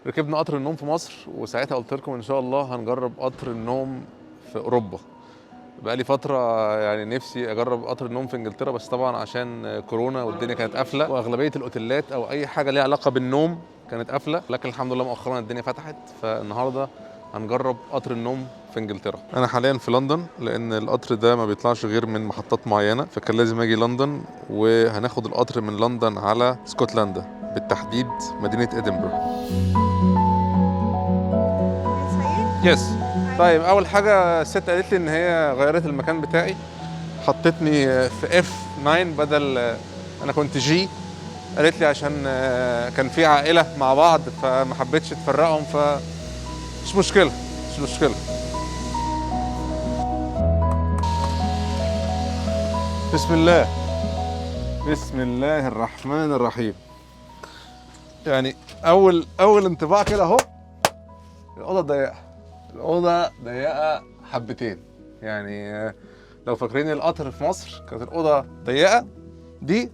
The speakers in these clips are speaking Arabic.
ركبنا قطر النوم في مصر، وساعتها قلت لكم ان شاء الله هنجرب قطر النوم في اوروبا. بقى لي فتره يعني نفسي اجرب قطر النوم في انجلترا، بس طبعا عشان كورونا والدنيا كانت قافله، واغلبيه الاوتيلات او اي حاجه ليها علاقه بالنوم كانت قافله. لكن الحمد لله مؤخرا الدنيا فتحت، فالنهارده هنجرب قطر النوم في انجلترا. انا حاليا في لندن، لان القطر ده ما بيطلعش غير من محطات معينه، فكان لازم اجي لندن. وهناخد القطر من لندن على اسكتلندا، بالتحديد مدينه ادنبرا. يس. طيب اول حاجه الست قالت لي ان هي غيرت المكان بتاعي، حطتني في F9 بدل انا كنت G. قالت لي عشان كان في عائله مع بعض فما حبيتش تفرقهم، مش مشكله مش مشكله. بسم الله، بسم الله الرحمن الرحيم. يعني اول انطباع كده اهو، الاوضه ضيقه، الاوضه ضيقه حبتين. يعني لو فاكرين القطر في مصر كانت الاوضه ضيقه، دي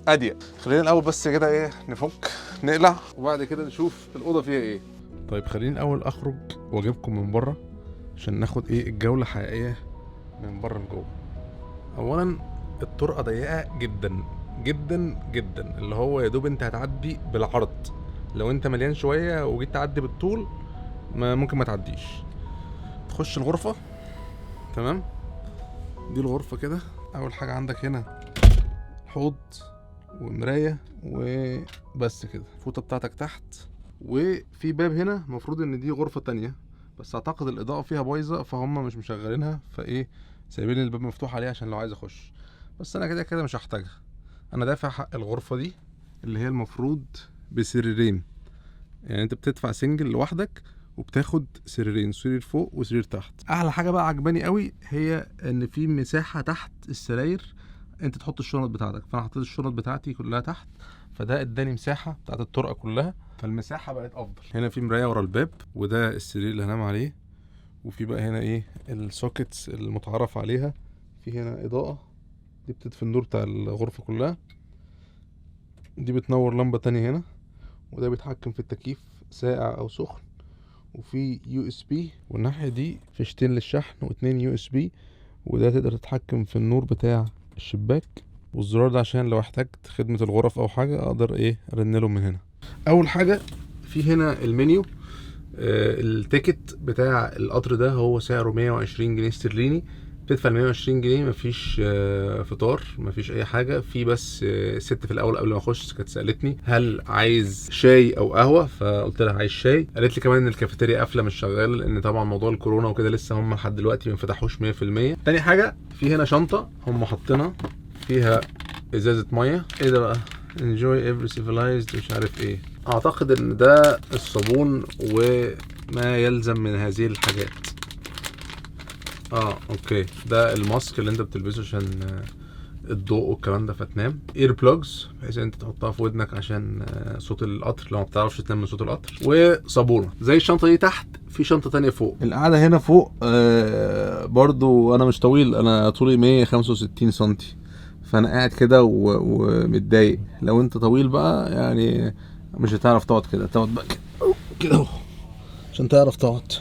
اضيق. خلينا الاول بس كده ايه نفك نقلع، وبعد كده نشوف الاوضه فيها ايه. طيب خليني الاول اخرج واجيبكم من بره عشان ناخد ايه الجوله حقيقيه من بره لجوه. اولا الطرقه ضيقه جدا جدا جدا، اللي هو يا دوب انت هتعدي بالعرض. لو انت مليان شويه وجيت تعدي بالطول ممكن ما تعديش. تخش الغرفه، تمام. دي الغرفه كده. اول حاجه عندك هنا حوض ومرايه وبس كده. الفوطه بتاعتك تحت، وفي باب هنا. المفروض ان دي غرفه تانية، بس اعتقد الاضاءه فيها بايظه فهم مش مشغلينها، فايه سايبين الباب مفتوح عليه عشان لو عايز اخش. بس انا كده كده مش هحتاجها. انا دافع حق الغرفه دي اللي هي المفروض بسريرين. يعني انت بتدفع سنجل لوحدك وبتاخد سريرين، سرير فوق وسرير تحت. احلى حاجه بقى عجباني قوي هي ان في مساحه تحت السراير انت تحط الشنط بتاعتك. فانا حطيت الشنط بتاعتي كلها تحت، فده اداني مساحه بتاعت الطرقه كلها، فالمساحه بقت افضل. هنا في مرايه ورا الباب، وده السرير اللي هنام عليه. وفي بقى هنا ايه السوكيتس المتعارف عليها. في هنا اضاءه، دي بتطفي النور بتاع الغرفه كلها. دي بتنور لمبه تانية هنا، وده بيتحكم في التكييف ساقع او سخن. وفي USB، والناحيه دي فيشتين للشحن واتنين USB. وده تقدر تتحكم في النور بتاع الشباك، والزرار ده عشان لو احتجت خدمه الغرف او حاجه اقدر ايه ارنله من هنا. اول حاجه في هنا المنيو. التيكت بتاع القطر ده هو سعره 120 جنيه استرليني. بتدفع 120 جنيه، مفيش فطار، مفيش اي حاجه. في بس ست في الاول قبل ما اخش كانت سالتني هل عايز شاي او قهوه، فقلت لها عايز شاي. قالت لي كمان ان الكافيتيريا قافله مش شغاله، لان طبعا موضوع الكورونا وكده لسه هم لحد دلوقتي ما فتحوش 100%. تاني حاجه في هنا شنطه هم حاطينها فيها ازازه ميه. ايه ده بقى؟ enjoy every civilized مش عارف ايه. اعتقد ان ده الصابون وما يلزم من هذه الحاجات. اوكي، ده الماسك اللي انت بتلبسه عشان الضوء والكلام ده فتنام. اير بلوجز بحيث انت تحطها في ودنك عشان صوت القطر لو ما بتعرفش تنام من صوت القطر. وصابونه زي الشنطه دي تحت. في شنطه تانية فوق. القعده هنا فوق برضو انا مش طويل، انا طولي 165 سنتي، فانا قاعد كده ومتضايق. لو انت طويل بقى يعني مش هتعرف تقعد كده، تقعد بقى كده اهو عشان تعرف تقعد.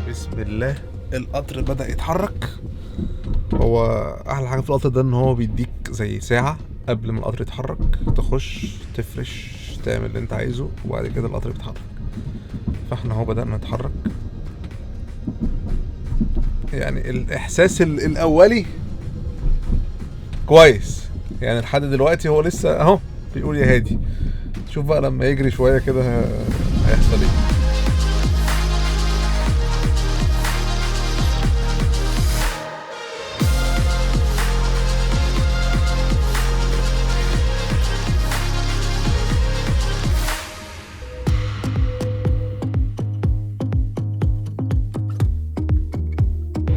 بسم الله، القطر بدأ يتحرك. هو احلى حاجه في القطر ده ان هو بيديك زي ساعه قبل ما القطر يتحرك، تخش تفرش تعمل اللي انت عايزه، وبعد كده القطر بيتحرك. فاحنا اهو بدأنا نتحرك. يعني الاحساس الاولي كويس، يعني لحد دلوقتي هو لسه اهو بيقول يا هادي. شوف بقى لما يجري شويه كده هيحصل ايه.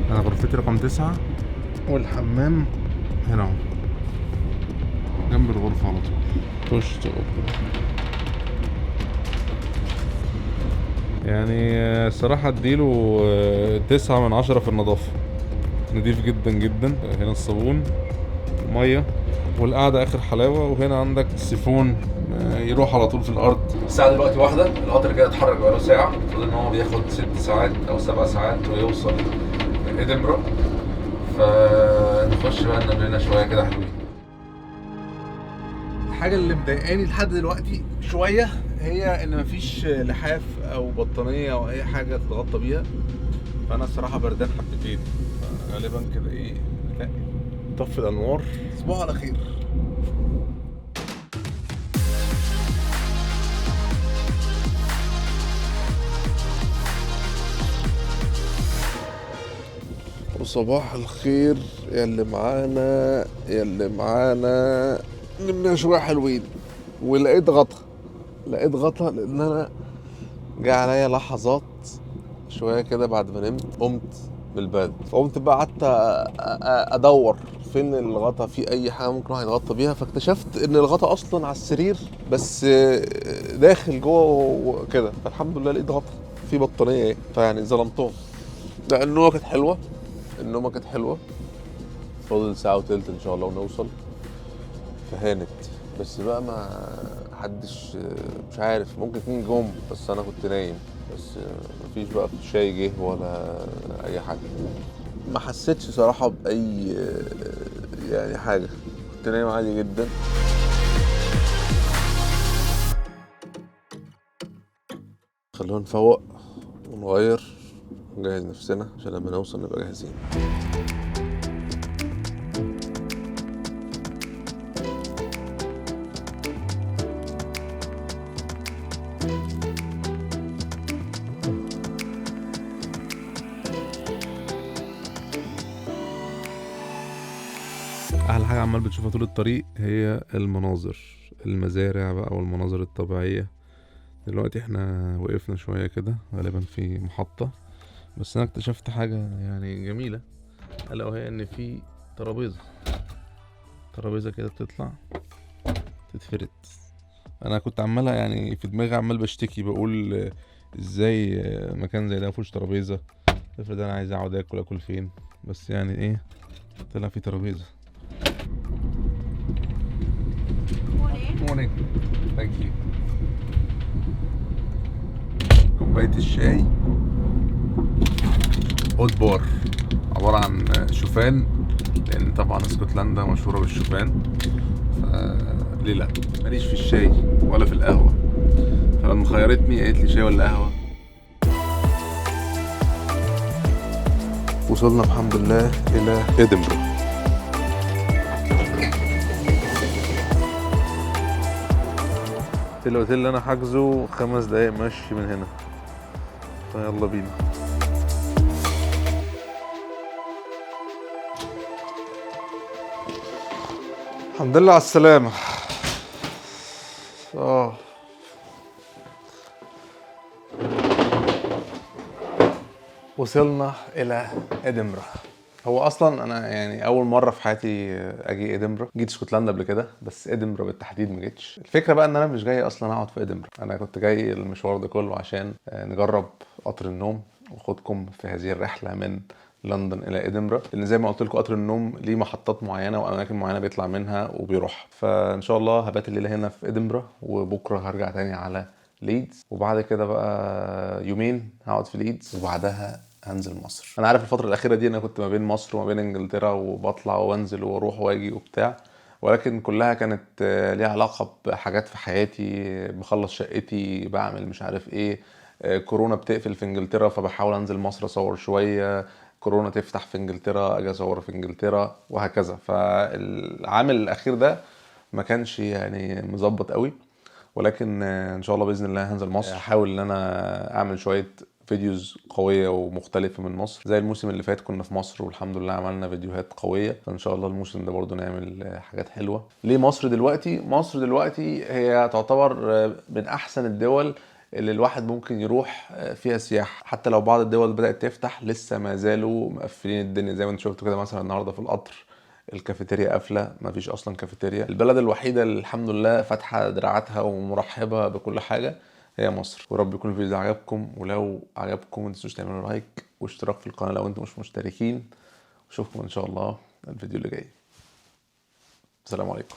انا غرفتي رقم 9 والحمام هنا اهو جنب الغرفة على طول. خش تقف يعني الصراحة اديله 9/10 في النظافة. نضيف جدا جدا. هنا الصابون، المية، والقعدة اخر حلاوة. وهنا عندك السيفون يروح على طول في الارض. الساعة دلوقتي 1، القطر كده اتحرك بقاله ساعة، المفروض ان هو بياخد 6 ساعات او 7 ساعات ويوصل ادنبرا. فنخش بقى ننام لنا شوية كده حلوين. الحاجة اللي مضايقاني لحد دلوقتي شوية هي ان مفيش لحاف او بطانية او اي حاجة تتغطى بيها، فانا الصراحة بردان حبتين، فغالبا كده ايه طفي الانوار. تصبحوا على خير. وصباح الخير يا اللي معانا يا اللي معانا. نمنا شوية حلوين ولقيت غطا، لان انا جه عليا لحظات شوية كده بعد ما نمت قمت بالبرد، فقمت بقى قعدت ادور فين الغطا، في اي حاجه ممكن واحد يتغطى بيها، فاكتشفت ان الغطا اصلا على السرير بس داخل جوه كده، فالحمد لله لقيت غطا في بطانيه ايه، فيعني ظلمتهم. لا النومه كانت حلوه، فاضل ساعه وتلت ان شاء الله ونوصل، فهانت. بس بقى ما حدش، مش عارف ممكن يكون جم بس انا كنت نايم، بس مفيش بقى شاي جه ولا اي حاجه، ما حسيتش صراحه باي يعني حاجه، كنت نايم عادي جدا. خلونا نفوق ونغير ونجهز نفسنا عشان لما نوصل نبقى جاهزين. احلى حاجه عمال بتشوفها طول الطريق هي المناظر، المزارع بقى والمناظر الطبيعيه. دلوقتي احنا وقفنا شويه كده غالبا في محطه، بس انا اكتشفت حاجه يعني جميله، الا وهي ان في ترابيزه كده بتطلع تتفرد. انا كنت عمالها يعني في دماغي عمال بشتكي بقول ازاي مكان زي ده مفيهوش ترابيزه، افرض انا عايز اقعد اكل فين، بس يعني ايه طلع في ترابيزه. مورنينج ثانك يو. كوبايه الشاي هوت بار، عباره عن شوفان، لان طبعا اسكتلندا مشهوره بالشوفان، ليه لا، ماليش في الشاي ولا في القهوه، فلما خيرتني قالت لي شاي ولا قهوه. وصلنا الحمد لله الى ادنبرا. الاوتيل اللي انا حاجزه 5 دقايق مشي من هنا، فيلا بينا. الحمد لله على السلامة. وصلنا الى ادنبرا. هو اصلا انا يعني اول مره في حياتي اجي ادنبرا، جيت اسكتلندا قبل كده بس ادنبرا بالتحديد ما جيتش. الفكره بقى ان انا مش جاي اصلا اقعد في ادنبرا، انا كنت جاي المشوار ده كله عشان نجرب قطر النوم واخدكم في هذه الرحله من لندن الى ادنبرا، لان زي ما قلت لكم قطر النوم ليه محطات معينه واماكن معينه بيطلع منها وبيروح. فان شاء الله هبات الليله هنا في ادنبرا، وبكره هرجع تاني على ليدز، وبعد كده بقى يومين هقعد في ليدز، وبعدها هنزل مصر. انا عارف الفتره الاخيره دي انا كنت ما بين مصر وما بين انجلترا، وبطلع وانزل واروح واجي وبتاع، ولكن كلها كانت ليها علاقه بحاجات في حياتي، بخلص شقتي، بعمل مش عارف ايه، كورونا بتقفل في انجلترا فبحاول انزل مصر اصور شويه، كورونا تفتح في انجلترا اجي اصور في انجلترا، وهكذا. فالعامل الاخير ده ما كانش يعني مظبط قوي، ولكن ان شاء الله باذن الله هنزل مصر، هحاول ان انا اعمل شويه فيديوز قويه ومختلفه من مصر. زي الموسم اللي فات كنا في مصر والحمد لله عملنا فيديوهات قويه، فان شاء الله الموسم ده برضو نعمل حاجات حلوه. ليه مصر دلوقتي؟ مصر دلوقتي هي تعتبر من احسن الدول اللي الواحد ممكن يروح فيها سياحه، حتى لو بعض الدول بدات تفتح لسه ما زالوا مقفلين الدنيا. زي ما انتم شفتوا كده مثلا النهارده في القطر الكافيتيريا قافله، مفيش اصلا كافيتيريا. البلد الوحيده اللي الحمد لله فاتحه دراعاتها ومرحبه بكل حاجه هي مصر. ورب يكون الفيديو ده عجبكم، ولو عجبكم ما تنسوش تعملوا لايك واشتراك في القناه لو انتم مش مشتركين، واشوفكم ان شاء الله الفيديو اللي جاي. السلام عليكم.